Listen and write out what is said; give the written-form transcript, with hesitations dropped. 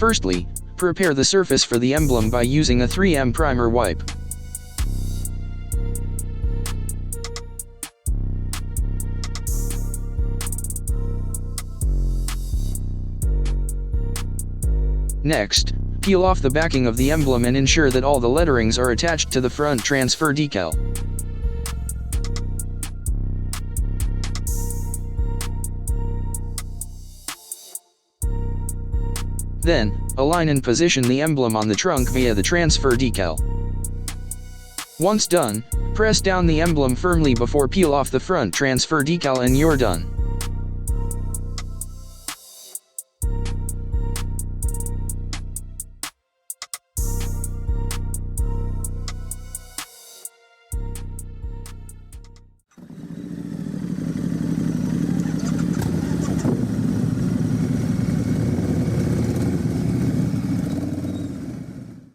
Firstly, prepare the surface for the emblem by using a 3M primer wipe. Next, peel off the backing of the emblem and ensure that all the letterings are attached to the front transfer decal. Then, align and position the emblem on the trunk via the transfer decal. Once done, press down the emblem firmly before peel off the front transfer decal and you're done.